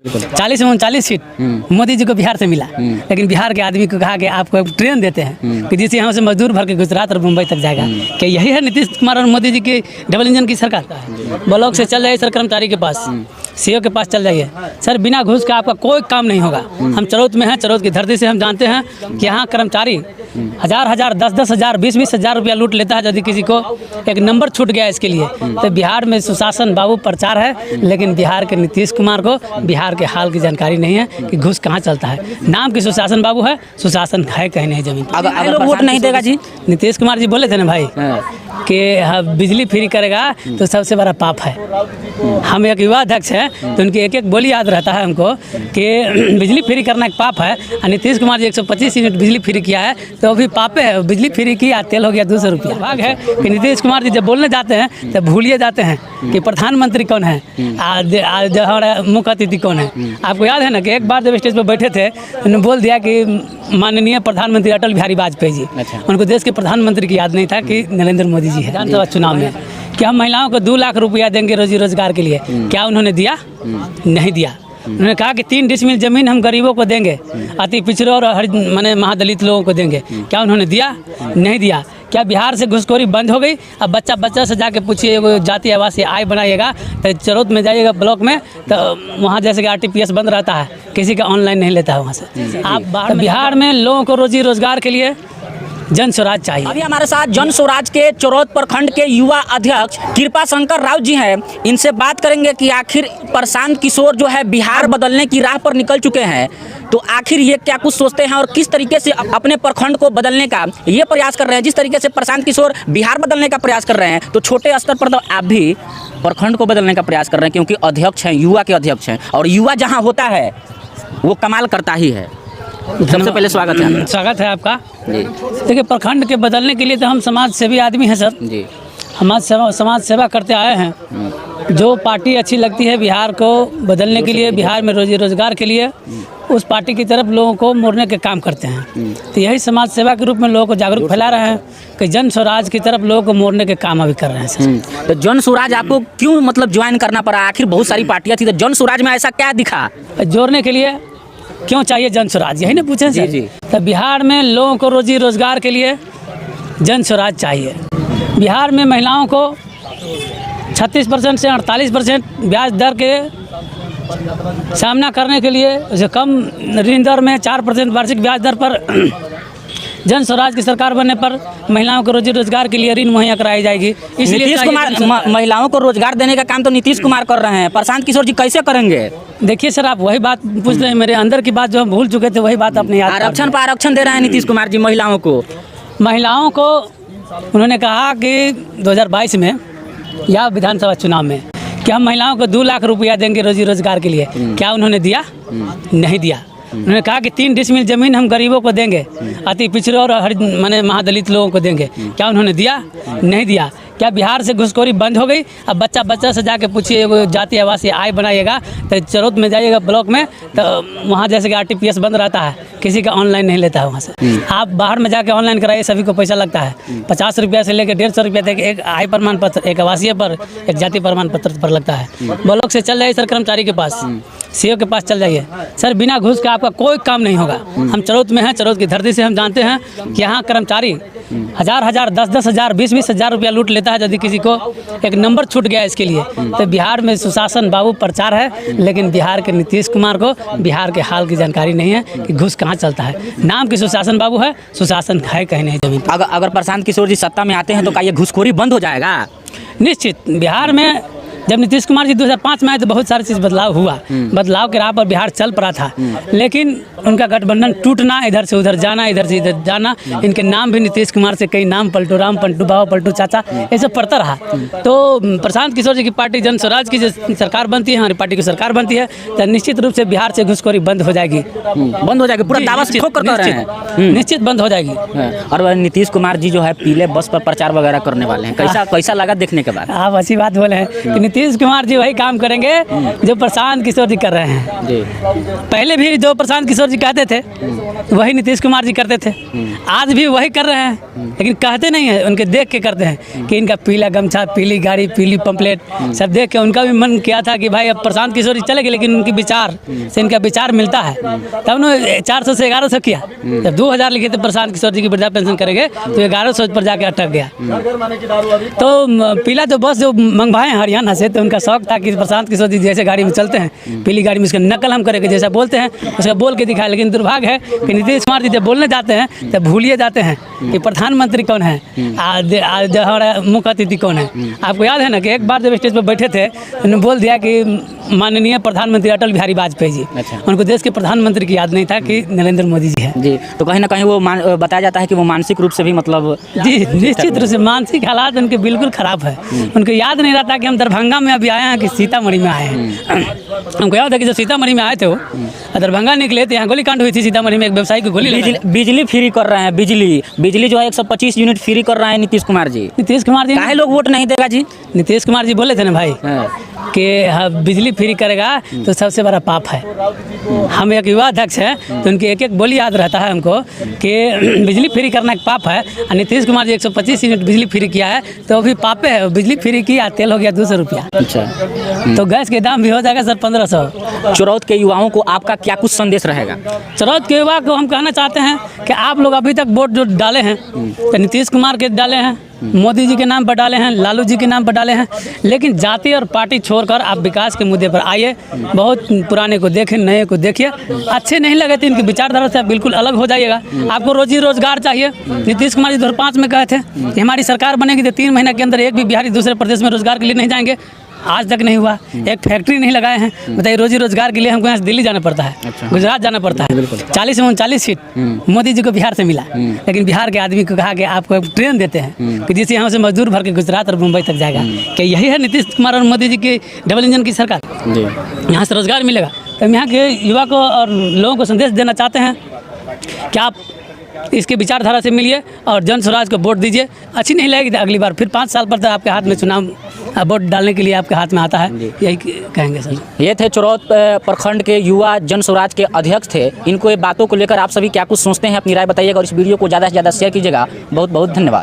40 में 39 सीट मोदी जी को बिहार से मिला, लेकिन बिहार के आदमी को कहा कि आपको ट्रेन देते हैं कि जिससे यहाँ से मजदूर भर के गुजरात और मुंबई तक जाएगा। क्या यही है नीतीश कुमार और मोदी जी की डबल इंजन की सरकार? ब्लॉक से चल जाइए सर, कर्मचारी के पास, सीओ के पास चल जाइए सर, बिना घूस का आपका कोई काम नहीं होगा। हम चरौत में हैं, चरौत की धरती से हम जानते हैं कि यहाँ कर्मचारी हजार 10 हजार 20 हजार रुपया लूट लेता है। यदि किसी को एक नंबर छूट गया इसके लिए, तो बिहार में सुशासन बाबू प्रचार है, लेकिन बिहार के नीतीश कुमार को बिहार के हाल की जानकारी नहीं है कि घूस कहाँ चलता है। नाम की सुशासन बाबू है, सुशासन है कहीं नहीं जमीन। अगर वोट नहीं देगा जी, नीतीश कुमार जी बोले थे ना भाई कि बिजली फ्री करेगा तो सबसे बड़ा पाप है। हम एक युवा अध्यक्ष हैं तो उनकी एक बोली याद रहता है हमको कि बिजली फ्री करना एक पाप है, और नीतीश कुमार जी 125 यूनिट बिजली फ्री किया है तो अभी पापे है। बिजली फ्री किया, तेल हो गया 200 रुपया। भाग है कि नीतीश कुमार जी जब बोलने जाते हैं तब भूलिए जाते हैं कि प्रधानमंत्री कौन है, आज हमारा मुख्य अतिथि कौन है। आपको याद है ना कि एक बार जब स्टेज पर बैठे थे उन्होंने बोल दिया कि माननीय प्रधानमंत्री अटल बिहारी वाजपेयी जी। उनको देश के प्रधानमंत्री की याद नहीं था कि नरेंद्र मोदी जी है। विधानसभा चुनाव में कि हम महिलाओं को 2 लाख रुपया देंगे रोजी रोजगार के लिए, क्या उन्होंने दिया? नहीं दिया। उन्होंने कहा कि 3 डिसमिल जमीन हम गरीबों को देंगे, अति पिछड़े और माने महादलित लोगों को देंगे, क्या उन्होंने दिया? नहीं दिया। क्या बिहार से घुसखोरी बंद हो गई? अब बच्चा से जाके पूछिए, वो जाति आवासीय आय बनाइएगा तो चरौत में जाइएगा ब्लॉक में, तो वहाँ जैसे कि RTPS बंद रहता है, किसी का ऑनलाइन नहीं लेता है वहाँ से। आप बिहार में लोगों को रोजी रोजगार के लिए जन स्वराज चाहिए। अभी हमारे साथ जन स्वराज के चरौत प्रखंड के युवा अध्यक्ष कृपा शंकर राव जी हैं। इनसे बात करेंगे कि आखिर प्रशांत किशोर जो है बिहार बदलने की राह पर निकल चुके हैं, तो आखिर ये क्या कुछ सोचते हैं और किस तरीके से अपने प्रखंड को बदलने का ये प्रयास कर रहे हैं। जिस तरीके से प्रशांत किशोर बिहार बदलने का प्रयास कर रहे हैं, तो छोटे स्तर पर तो आप भी प्रखंड को बदलने का प्रयास कर रहे हैं, क्योंकि अध्यक्ष हैं, युवा के अध्यक्ष हैं, और युवा जहाँ होता है वो कमाल करता ही है। सबसे पहले स्वागत है आपका। देखिए, प्रखंड के बदलने के लिए तो हम समाज सेवी आदमी हैं सर जी। हम समाज सेवा करते आए हैं। जो पार्टी अच्छी लगती है बिहार को बदलने के लिए, बिहार में रोजी रोजगार के लिए, उस पार्टी की तरफ लोगों को मोड़ने के काम करते हैं। तो यही समाज सेवा के रूप में लोगों को जागरूक फैला रहे हैं कि जन स्वराज की तरफ लोगों को मोड़ने के काम अभी कर रहे हैं सर। तो जन स्वराज आपको क्यों मतलब ज्वाइन करना पड़ा? आखिर बहुत सारी पार्टियाँ थी, तो जन स्वराज में ऐसा क्या दिखा? जोड़ने के लिए क्यों चाहिए जन स्वराज, यही ना पूछे सर जी। तो बिहार में लोगों को रोजी रोजगार के लिए जन स्वराज चाहिए। बिहार में महिलाओं को 36% से 48% ब्याज दर के सामना करने के लिए, जो कम ऋण दर में 4% वार्षिक ब्याज दर पर जन स्वराज की सरकार बनने पर महिलाओं को रोजी रोजगार के लिए ऋण मुहैया कराई जाएगी। इसलिए नीतीश कुमार महिलाओं को रोजगार देने का काम तो नीतीश कुमार कर रहे हैं, प्रशांत किशोर जी कैसे करेंगे? देखिए सर, आप वही बात पूछ रहे हैं, मेरे अंदर की बात जो हम भूल चुके थे वही बात अपने याद। आरक्षण पर आरक्षण दे रहे हैं नीतीश कुमार जी महिलाओं को। उन्होंने कहा कि 2022 में या विधानसभा चुनाव में कि हम महिलाओं को 2 लाख रुपया देंगे रोजी रोजगार के लिए, क्या उन्होंने दिया? नहीं दिया। उन्होंने कहा कि 3 डिसमिल जमीन हम गरीबों को देंगे, अति पिछड़े और माने महादलित लोगों को देंगे, क्या उन्होंने दिया? नहीं दिया। क्या बिहार से घुसखोरी बंद हो गई? अब बच्चा से जाके पूछिए, वो जाति आवासीय आय बनाइएगा तो चरौत में जाइएगा ब्लॉक में, तो वहाँ जैसे कि RTPS बंद रहता है, किसी का ऑनलाइन नहीं लेता है वहाँ से। आप बाहर में जाके ऑनलाइन कराइए, सभी को पैसा लगता है। 50 रुपया से लेकर 150 रुपया तक एक आय प्रमाण पत्र, एक आवासीय पर, एक जाति प्रमाण पत्र पर लगता है। ब्लॉक से चल जाइए सर, कर्मचारी के पास, सीओ के पास चल जाइए सर, बिना घूस का आपका कोई काम नहीं होगा। हम चरौत में हैं, चरौत की धरती से हम जानते हैं कि यहाँ कर्मचारी हजार 10 हजार 20 हजार रुपया लूट लेता है। यदि किसी को एक नंबर छूट गया इसके लिए, तो बिहार में सुशासन बाबू प्रचार है, लेकिन बिहार के नीतीश कुमार को बिहार के हाल की जानकारी नहीं है कि घूस कहाँ चलता है। नाम की सुशासन बाबू है, सुशासन है कहीं नहीं जमीन। अगर प्रशांत किशोर जी सत्ता में आते हैं तो क्या ये घूसखोरी बंद हो जाएगा? निश्चित। बिहार में जब नीतीश कुमार जी 2005 में आए तो बहुत सारी चीज़ बदलाव हुआ, बदलाव के राह पर बिहार चल पड़ा था, लेकिन उनका गठबंधन टूटना, इधर से उधर जाना, इधर से इधर जाना, इनके नाम भी नीतीश कुमार से कई नाम, पलटू राम, पलटू बाबा, पलटू चाचा, ये सब पड़ता रहा। तो प्रशांत किशोर जी की पार्टी जन स्वराज की जो सरकार बनती है, हमारी पार्टी की सरकार बनती है, तो निश्चित रूप से बिहार से घुसखोरी बंद हो जाएगी। पूरा दावा निश्चित बंद हो जाएगी। और नीतीश कुमार जी जो है पीले बस पर प्रचार वगैरह करने वाले हैं, कैसा लगा देखने के बाद? आप अच्छी बात बोले हैं कि नीतीश कुमार जी वही काम करेंगे जो प्रशांत किशोर जी कर रहे हैं जी। पहले भी जो प्रशांत किशोर जी कहते थे वही नीतीश कुमार जी करते थे, आज भी वही कर रहे हैं, लेकिन कहते नहीं है, उनके देख के करते हैं कि इनका पीला गमछा, पीली गाड़ी, पीली पंपलेट सब देख के उनका भी मन किया था कि भाई अब प्रशांत किशोर जी चले गए, लेकिन उनके विचार से इनका विचार मिलता है, तब उन्होंने 400 से 1100 किया। जब 2000 लिखे थे प्रशांत किशोर जी की वृद्धा पेंशन करेंगे तो 1100 पर जाके अटक गया। तो पीला जो बस जो मंगवाए हैं हरियाणा से, तो उनका शौक था कि प्रशांत किशोर जी जैसे गाड़ी में चलते हैं पीली गाड़ी में उसका नकल हम करेंगे, जैसा बोलते हैं उसका बोल के दिखाए। लेकिन दुर्भाग्य है कि नीतीश कुमार जी जब बोलने जाते हैं तब भूलिए जाते हैं कि प्रधानमंत्री कौन है, आज हमारा मुख्य अतिथि कौन है। आपको याद है ना कि एक बार जब स्टेज पर बैठे थे उन्होंने बोल दिया कि माननीय प्रधानमंत्री अटल बिहारी वाजपेयी जी। अच्छा। उनको देश के प्रधानमंत्री की याद नहीं था कि नरेंद्र मोदी जी है। जी, तो कहीं ना कहीं वो बताया जाता है कि वो मानसिक रूप से भी मतलब जी निश्चित रूप से मानसिक हालात उनके बिल्कुल ख़राब है। उनको याद नहीं रहता कि हम दरभंगा में अभी आए हैं कि सीतामढ़ी में आए हैं। हमको याद है कि जब सीतामढ़ी में आए थे वो दरभंगा निकले थे, यहाँ गोलीकांड हुई थी सीतामढ़ी में, एक व्यवसायी को गोली लगी। बिजली फ्री कर रहे हैं, बिजली जो है 125 यूनिट फ्री कर रहे हैं नीतीश कुमार जी। नीतीश कुमार जी काहे लोग वोट नहीं देगा जी? नीतीश कुमार जी बोले थे ना भाई कि हाँ, बिजली फ्री करेगा तो सबसे बड़ा पाप है। हम एक युवा अध्यक्ष हैं तो उनकी एक एक बोली याद रहता है हमको कि बिजली फ्री करना एक पाप है, और नीतीश कुमार जी 125 यूनिट बिजली फ्री किया है तो वो भी पापे है। बिजली फ्री किया, तेल हो गया 200 रुपया, अच्छा। तो गैस के दाम भी हो जाएगा सर 1500। चुरौत के युवाओं को आपका क्या कुछ संदेश रहेगा? चरौत के युवा को हम कहना चाहते हैं कि आप लोग अभी तक वोट जो डाले हैं तो नीतीश कुमार के डाले हैं, मोदी जी के नाम पर डाले हैं, लालू जी के नाम पर डाले हैं, लेकिन जाति और पार्टी छोड़कर आप विकास के मुद्दे पर आइए। बहुत पुराने को देखें, नए को देखिए, अच्छे नहीं लगे तो इनकी विचारधारा से आप बिल्कुल अलग हो जाइएगा। आपको रोजी रोजगार चाहिए। नीतीश कुमार जी 2005 में कहे थे कि हमारी सरकार बनेगी तो 3 महीने के अंदर एक भी बिहारी दूसरे प्रदेश में रोजगार के लिए नहीं जाएंगे। आज तक नहीं हुआ, एक फैक्ट्री नहीं लगाए हैं। बताइए, रोजी रोजगार के लिए हमको यहाँ से दिल्ली जाना पड़ता है, अच्छा। गुजरात जाना पड़ता है। 40 से 39 सीट मोदी जी को बिहार से मिला, लेकिन बिहार के आदमी को कहा कि आपको ट्रेन देते हैं कि जिससे यहाँ से मजदूर भर के गुजरात और मुंबई तक जाएगा। क्या यही है नीतीश कुमार और मोदी जी की डबल इंजन की सरकार? जी। यहाँ से रोजगार मिलेगा। तो हम यहाँ के युवा को और लोगों को संदेश देना चाहते हैं कि आप इसके विचारधारा से मिलिए और जन स्वराज को वोट दीजिए। अच्छी नहीं लगेगी तो अगली बार फिर 5 साल पर तो आपके हाथ में चुनाव वोट डालने के लिए आपके हाथ में आता है, यही कहेंगे सर। ये थे चुरौत प्रखंड के युवा जन स्वराज के अध्यक्ष थे। इनको ये बातों को लेकर आप सभी क्या कुछ सोचते हैं, अपनी राय बताइएगा और इस वीडियो को ज़्यादा से ज़्यादा शेयर कीजिएगा। बहुत बहुत धन्यवाद।